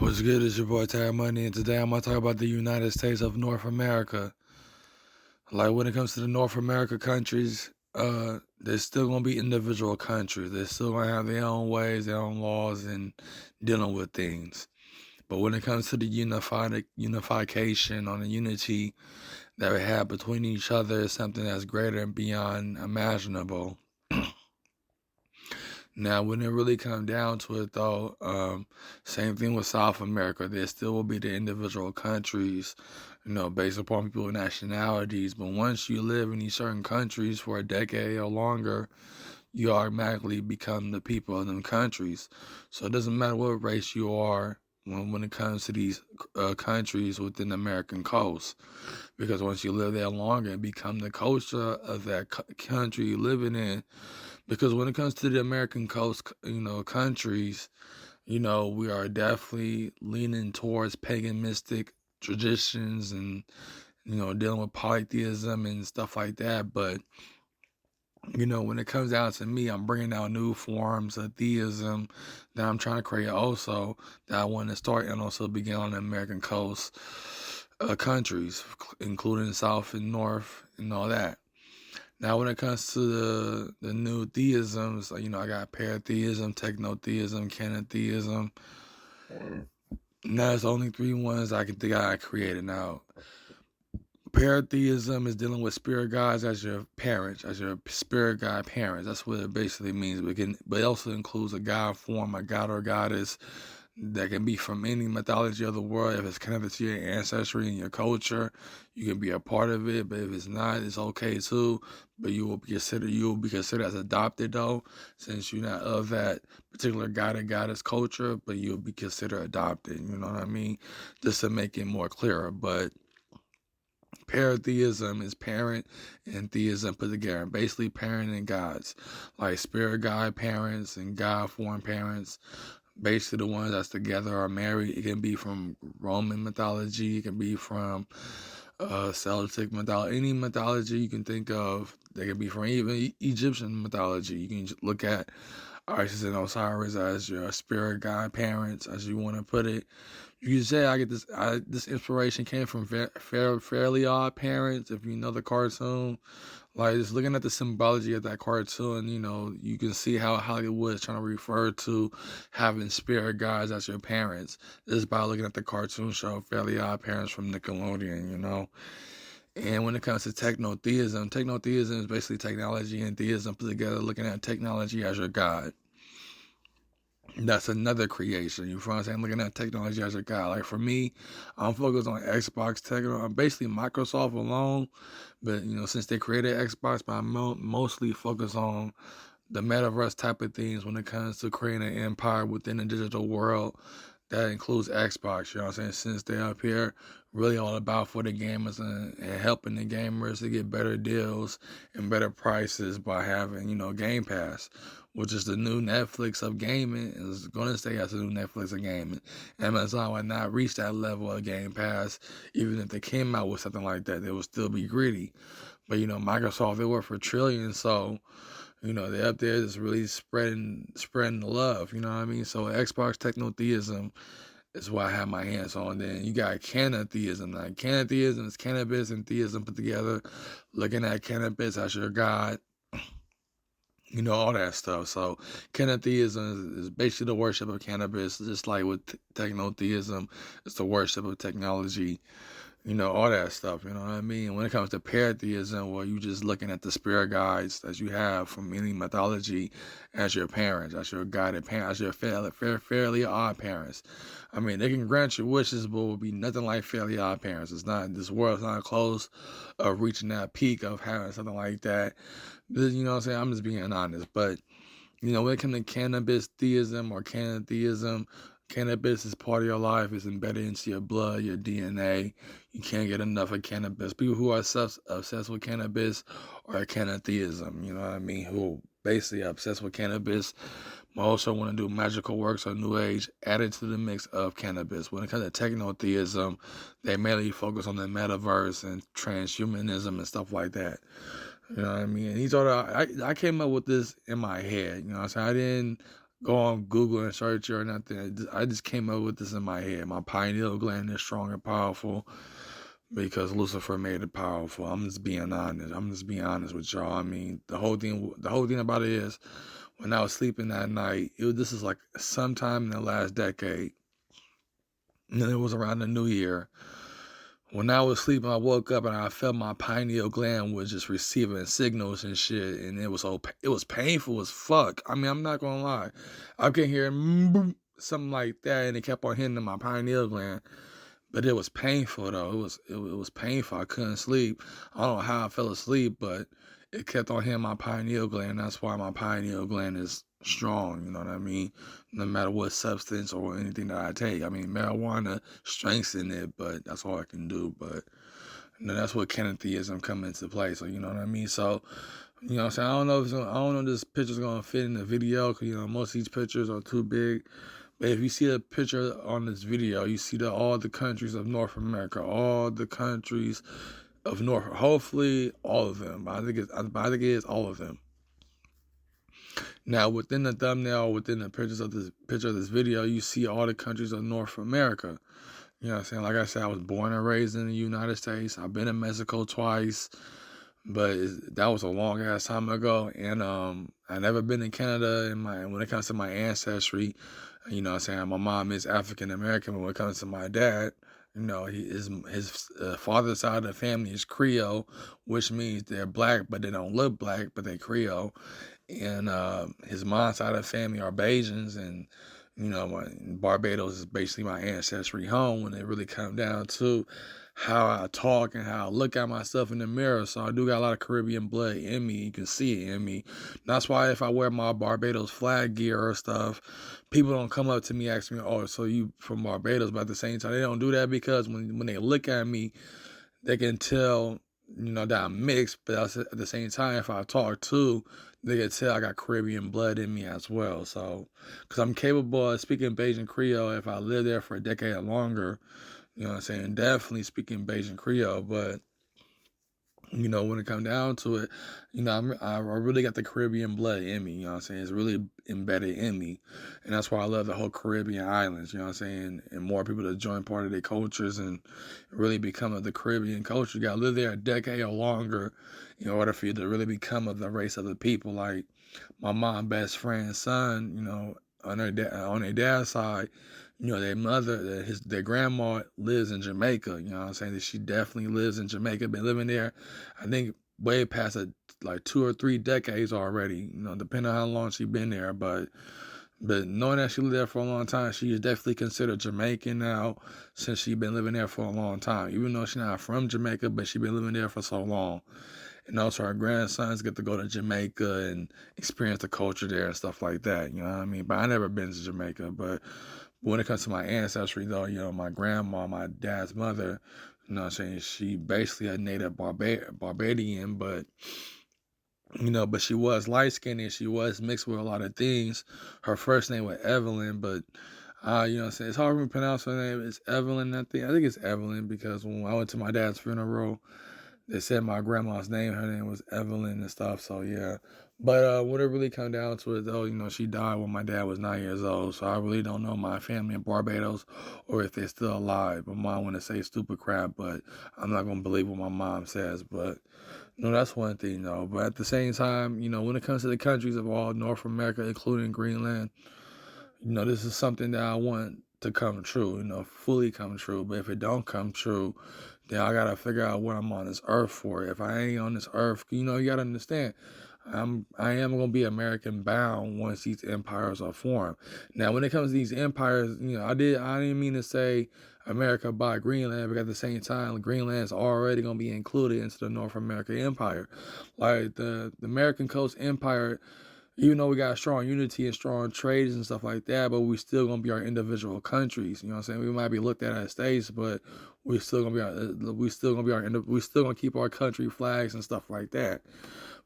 What's good? It's your boy Terry Money, and today I'm gonna talk about the United States of North America. Like when it comes to the North America countries, they're still gonna be individual countries. They're still gonna have their own ways, their own laws, and dealing with things. But when it comes to the unification on the unity that we have between each other, is something that's greater and beyond imaginable. Now, when it really comes down to it, though, same thing with South America. There still will be the individual countries, based upon people's nationalities. But once you live in these certain countries for a decade or longer, you automatically become the people of them countries. So it doesn't matter what race you are when it comes to these countries within the American coast, because once you live there longer and become the culture of that country you're living in. Because when it comes to the American coast, countries, we are definitely leaning towards pagan mystic traditions and, dealing with polytheism and stuff like that. But, when it comes down to me, I'm bringing out new forms of theism that I'm trying to create also, that I want to start and also begin on the American coast countries, including South and North and all that. Now, when it comes to the new theisms, I got paratheism, technotheism, canotheism. Now, there's only three ones I can think I created. Now, paratheism is dealing with spirit guides as your parents, as your spirit guide parents. That's what it basically means. But it also includes a god form, a god or goddess that can be from any mythology of the world. If it's connected to your ancestry and your culture, you can be a part of it. But if it's not, it's okay too. But you will be considered as adopted though, since you're not of that particular god or goddess culture. But you'll be considered adopted. You know what I mean? Just to make it more clearer. But paratheism is parent and theism put together. Basically, parent and gods, like spirit guide parents and God form parents. Basically, the ones that's together are married. It can be from Roman mythology. It can be from Celtic mythology. Any mythology you can think of. They can be from even Egyptian mythology. You can look at Isis and Osiris as your spirit guide parents, as you want to put it. You can say I get this. This inspiration came from Fairly Odd Parents. If you know the cartoon, like just looking at the symbology of that cartoon, you can see how Hollywood is trying to refer to having spirit guides as your parents just by looking at the cartoon show Fairly Odd Parents from Nickelodeon. And when it comes to technotheism is basically technology and theism put together, looking at technology as your god. That's another creation. You feel what I'm saying? Looking at technology as your guy. Like for me, I'm focused on Xbox techno. I'm basically Microsoft alone, but since they created Xbox, but I'm mostly focused on the metaverse type of things when it comes to creating an empire within the digital world. That includes Xbox, you know what I'm saying? Since they're up here, really all about for the gamers and helping the gamers to get better deals and better prices by having, Game Pass, which is the new Netflix of gaming. It's going to stay as the new Netflix of gaming. Amazon would not reach that level of Game Pass. Even if they came out with something like that, they would still be greedy. But, Microsoft, they work for trillions, so they're up there just really spreading the love, you know what I mean? So Xbox technotheism is what I have my hands on. Then you got canotheism. Now, canotheism is cannabis and theism put together, looking at cannabis as your god, all that stuff. So canotheism is basically the worship of cannabis, just like with technotheism, it's the worship of technology. All that stuff, you know what I mean? When it comes to paratheism, well, you just looking at the spirit guides that you have from any mythology as your parents, as your guided parents, as your fairly odd parents. I mean, they can grant your wishes, but will be nothing like fairly odd parents. It's not, this world's not close of reaching that peak of having something like that. You know what I'm saying? I'm just being honest. But, when it comes to cannabis theism or canotheism, cannabis is part of your life. It's embedded into your blood, your DNA. You can't get enough of cannabis. People who are obsessed with cannabis are canotheism, you know what I mean? Who basically are obsessed with cannabis. Also want to do magical works or new age added to the mix of cannabis. When it comes to technotheism, they mainly focus on the metaverse and transhumanism and stuff like that. You know what I mean? And I came up with this in my head. You know what I'm saying? go on Google and search it or nothing. I just came up with this in my head. My pineal gland is strong and powerful because Lucifer made it powerful. I'm just being honest. With y'all. I mean, the whole thing about it is, when I was sleeping that night, this is like sometime in the last decade, and then it was around the New Year. When I was sleeping, I woke up and I felt my pineal gland was just receiving signals and shit, and it was painful as fuck. I mean, I'm not gonna lie, I could hear something like that, and it kept on hitting my pineal gland. But it was painful though. It was painful. I couldn't sleep. I don't know how I fell asleep, but it kept on hitting my pineal gland. That's why my pineal gland is strong. You know what I mean? No matter what substance or anything that I take. I mean, marijuana strengthens it, but that's all I can do. But that's what Kenneth-theism come into play. So you know what I mean? So you know what I'm saying? I don't know if this picture's gonna fit in the video, because most of these pictures are too big. But if you see a picture on this video, you see all the countries of North America, all the countries of North, hopefully all of them. But I think it is all of them. Now, within the thumbnail, within the picture of this video, you see all the countries of North America. You know what I'm saying? Like I said, I was born and raised in the United States. I've been in Mexico twice, but that was a long ass time ago. And I never been in Canada. When it comes to my ancestry, you know what I'm saying, my mom is African American, but when it comes to my dad, his father's side of the family is Creole, which means they're black, but they don't look black, but they're Creole. And his mom's side of the family are Bajans, and Barbados is basically my ancestry home when it really come down to how I talk and how I look at myself in the mirror. So I do got a lot of Caribbean blood in me. You can see it in me. That's why if I wear my Barbados flag gear or stuff, people don't come up to me asking me, oh, so you from Barbados? But at the same time, they don't do that because when they look at me, they can tell, that I'm mixed. But at the same time, if I talk too, they can tell I got Caribbean blood in me as well. So, because I'm capable of speaking Bajan Creole if I live there for a decade or longer. You know what I'm saying? Definitely speaking Bajan Creole, but when it comes down to it, I really got the Caribbean blood in me. You know what I'm saying? It's really embedded in me, and that's why I love the whole Caribbean islands. You know what I'm saying? And more people to join part of their cultures and really become of the Caribbean culture. You gotta live there a decade or longer in order for you to really become of the race of the people. Like my mom's best friend's son, on their dad's side, their mother, their grandma lives in Jamaica. You know what I'm saying? That she definitely lives in Jamaica. Been living there, I think, way past like 2 or 3 decades already. Depending on how long she been there. But knowing that she lived there for a long time, she is definitely considered Jamaican now, since she been living there for a long time. Even though she's not from Jamaica, but she been living there for so long. And also her grandsons get to go to Jamaica and experience the culture there and stuff like that. You know what I mean? But I never been to Jamaica. But when it comes to my ancestry, though, my grandma, my dad's mother, you know what I'm saying, she basically a native Barbadian, but but she was light-skinned and she was mixed with a lot of things. Her first name was Evelyn, but you know what I'm saying, it's hard for me to pronounce her name. It's Evelyn, I think it's Evelyn, because when I went to my dad's funeral, they said my grandma's name, her name was Evelyn and stuff, so yeah. But when it really come down to it, though, she died when my dad was 9 years old, so I really don't know my family in Barbados or if they're still alive. My mom want to say stupid crap, but I'm not going to believe what my mom says. But that's one thing, though. But at the same time, when it comes to the countries of all North America, including Greenland, this is something that I want to come true, fully come true. But if it don't come true, then I gotta figure out what I'm on this earth for. If I ain't on this earth, you gotta understand, I am gonna be American bound once these empires are formed. Now, when it comes to these empires, I didn't mean to say America by Greenland, but at the same time, Greenland's already gonna be included into the North American Empire. Like the American Coast Empire, even though we got strong unity and strong trades and stuff like that, but we still gonna be our individual countries. You know what I'm saying? We might be looked at as states, but we still gonna keep our country flags and stuff like that.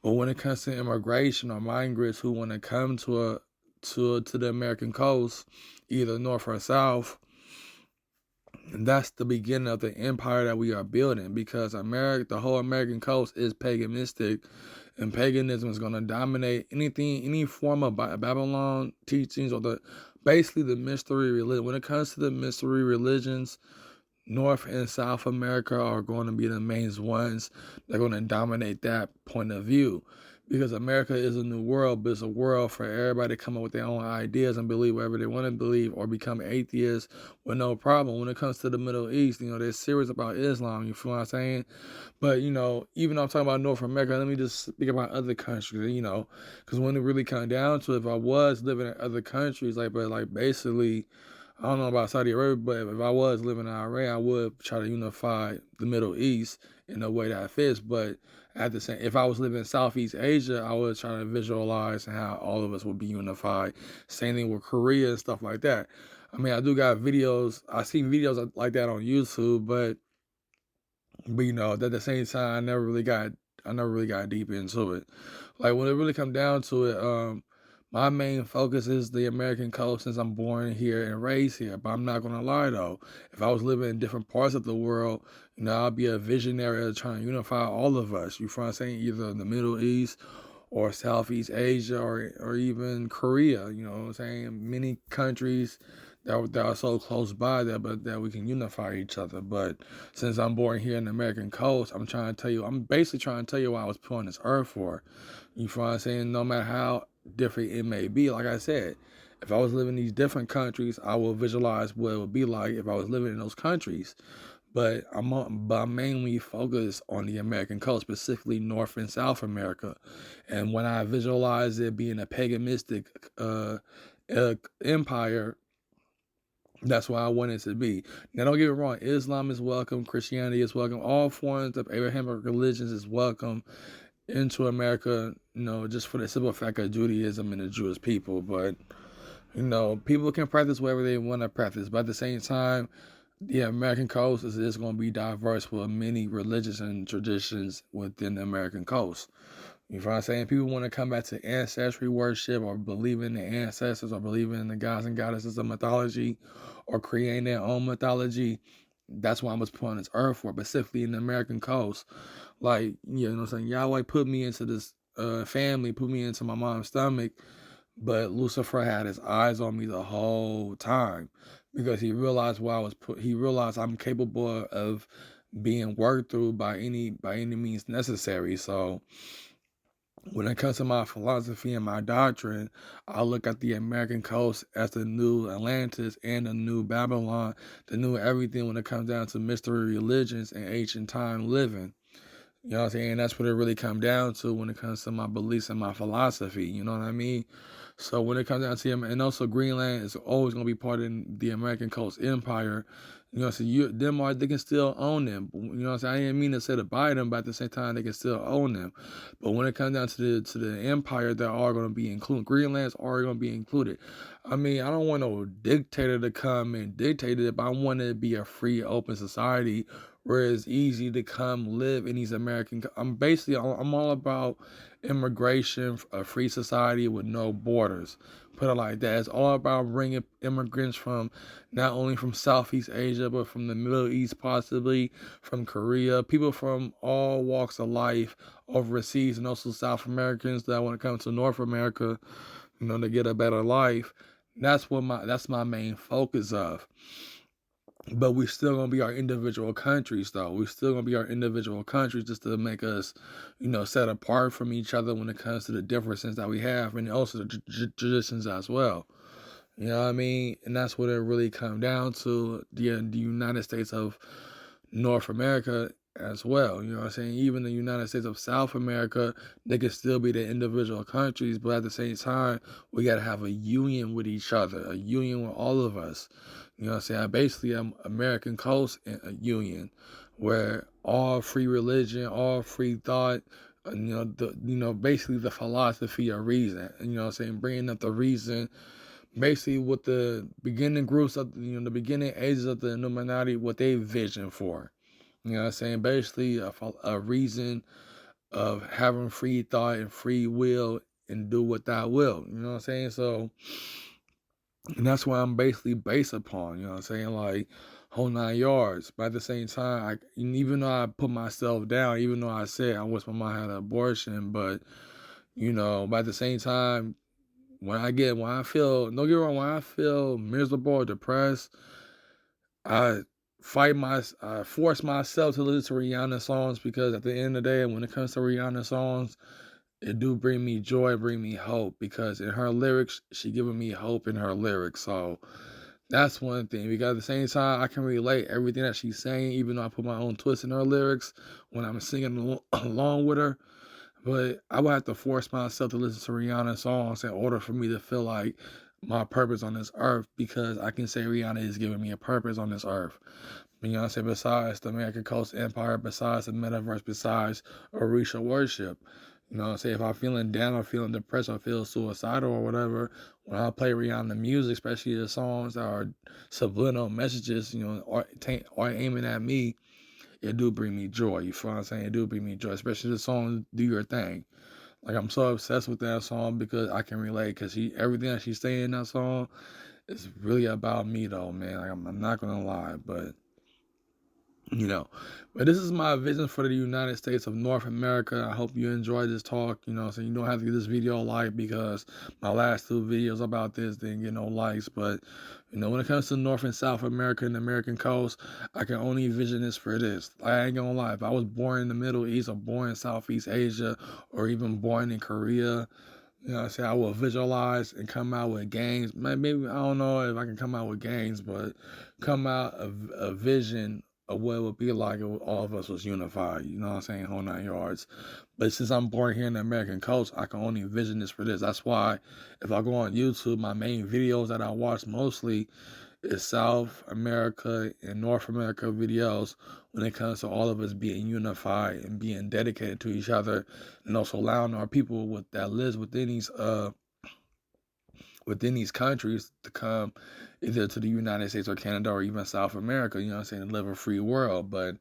But when it comes to immigration or migrants who want to come to the American coast, either north or south, that's the beginning of the empire that we are building, because the whole American coast is paganistic And paganism is going to dominate anything, any form of Babylon teachings, or basically the mystery religion. When it comes to the mystery religions, North and South America are going to be the main ones. They're going to dominate that point of view, because America is a new world, but it's a world for everybody to come up with their own ideas and believe whatever they want to believe, or become atheists with no problem. When it comes to the Middle East, they're serious about Islam. You feel what I'm saying? But, even though I'm talking about North America, let me just speak about other countries, because when it really comes down to it, if I was living in other countries, but basically, I don't know about Saudi Arabia, but if I was living in Iran, I would try to unify the Middle East in a way that fits. But at the same, if I was living in Southeast Asia, I would try to visualize how all of us would be unified. Same thing with Korea and stuff like that. I mean, I do got videos. I seen videos like that on YouTube, but at the same time, I never really got deep into it. Like when it really come down to it, my main focus is the American coast, since I'm born here and raised here. But I'm not gonna lie though, if I was living in different parts of the world, I'd be a visionary of trying to unify all of us. You feel what I'm saying? Either the Middle East or Southeast Asia, or even Korea. You know what I'm saying? Many countries that are so close by that we can unify each other. But since I'm born here in the American coast, I'm basically trying to tell you what I was put on this earth for. You feel what I'm saying? No matter how different it may be, like I said, if I was living in these different countries, I will visualize what it would be like if I was living in those countries. But I'm mainly focused on the American coast, specifically North and South America. And when I visualize it being a paganistic empire, that's why I want it to be. Now, don't get me wrong. Islam is welcome. Christianity is welcome. All forms of Abrahamic religions is welcome into America, just for the simple fact of Judaism and the Jewish people. But, people can practice whatever they want to practice. But at the same time, the American coast is going to be diverse with many religions and traditions within the American coast. You know what I'm saying? People want to come back to ancestry worship, or believe in the ancestors, or believe in the gods and goddesses of mythology, or creating their own mythology. That's why I was put on this earth for, specifically in the American coast. Like, you know what I'm saying? Yahweh put me into this family, put me into my mom's stomach, but Lucifer had his eyes on me the whole time, because he realized he realized I'm capable of being worked through by any means necessary. So when it comes to my philosophy and my doctrine, I look at the American coast as the new Atlantis and the new Babylon, the new everything when it comes down to mystery religions and ancient time living. You know what I'm saying? That's what it really comes down to when it comes to my beliefs and my philosophy. You know what I mean? So when it comes down to him, and also Greenland is always going to be part of the American coast empire. So Denmark, they can still own them. You know what I'm saying? I didn't mean to say to buy them, but at the same time, they can still own them. But when it comes down to the empire, they are going to be included. Greenland's are going to be included. I mean, I don't want no dictator to come and dictate it, but I want it to be a free, open society where it's easy to come live in these American. I'm all about immigration, a free society with no borders. Put it like that. It's all about bringing immigrants from not only from Southeast Asia, but from the Middle East, possibly from Korea, people from all walks of life overseas, and also South Americans that want to come to North America, to get a better life. That's my main focus of. But we still gonna be our individual countries, though. We still gonna be our individual countries, just to make us, set apart from each other when it comes to the differences that we have, and also the traditions as well. You know what I mean? And that's what it really come down to. The United States of North America as well. You know what I'm saying? Even the United States of South America, they can still be the individual countries, but at the same time, we got to have a union with each other, a union with all of us. You know what I'm saying? Basically, American Coast Union, where all free religion, all free thought, basically the philosophy of reason. You know what I'm saying? Bringing up the reason, basically with the beginning groups of, the beginning ages of the Illuminati, what they vision for. You know what I'm saying? Basically a reason of having free thought and free will and do what thou will. You know what I'm saying? So And that's what I'm basically based upon, you know what I'm saying? Like, whole 9 yards. But at the same time, even though I put myself down, even though I said I wish my mom had an abortion, but, but at the same time, when I feel, don't get me wrong, when I feel miserable or depressed, I I force myself to listen to Rihanna songs, because at the end of the day, when it comes to Rihanna songs, it do bring me joy, bring me hope, because in her lyrics, she giving me hope in her lyrics. So that's one thing. Because at the same time, I can relate everything that she's saying, even though I put my own twist in her lyrics when I'm singing along with her. But I would have to force myself to listen to Rihanna songs in order for me to feel like my purpose on this earth, because I can say Rihanna is giving me a purpose on this earth. You know what I'm saying? Besides the American Coast Empire, besides the metaverse, besides Orisha worship. You know what I'm saying? If I'm feeling down or feeling depressed or feel suicidal or whatever, when I play Rihanna music, especially the songs that are subliminal messages, or aiming at me, it do bring me joy. You feel what I'm saying? It do bring me joy, especially the song "Do Your Thing." Like, I'm so obsessed with that song because I can relate. Because everything that she's saying in that song is really about me, though, man. Like, I'm not gonna lie, but you know but this is my vision for the United States of North America. I hope you enjoyed this talk. So you don't have to give this video a like, because my last 2 videos about this didn't get no likes. But when it comes to North and South America and the American coast, I can only vision this for this. I ain't gonna lie, if I was born in the Middle East or born in Southeast Asia or even born in Korea, I will visualize and come out with games. Maybe, I don't know if I can come out with games, but come out a vision of what it would be like if all of us was unified. You know what I'm saying? Whole 9 yards. But since I'm born here in the American coast, I can only envision this for this. That's why if I go on YouTube, my main videos that I watch mostly is South America and North America videos, when it comes to all of us being unified and being dedicated to each other, and also allowing our people that lives within these countries to come either to the United States or Canada or even South America, to live a free world. But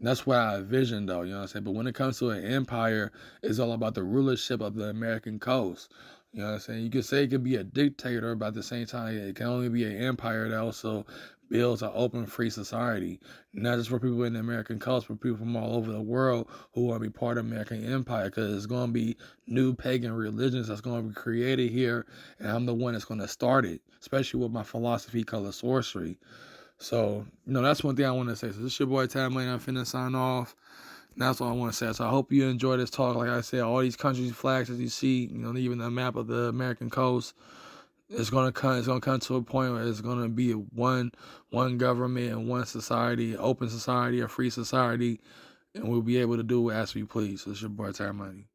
that's what I envision, though, But when it comes to an empire, it's all about the rulership of the American coast. You could say it could be a dictator, but at the same time, it can only be an empire that also builds an open, free society. Not just for people in the American coast, but people from all over the world who want to be part of the American empire, because it's going to be new pagan religions that's going to be created here, and I'm the one that's going to start it, especially with my philosophy called sorcery. So, that's one thing I want to say. So this is your boy Tam Lane. I'm finna sign off. And that's all I want to say. So I hope you enjoy this talk. Like I said, all these countries' flags as you see, even the map of the American coast, it's gonna come to a point where it's gonna be one government and one society, open society, a free society, and we'll be able to do as we please. So it's your boy Tam Lane.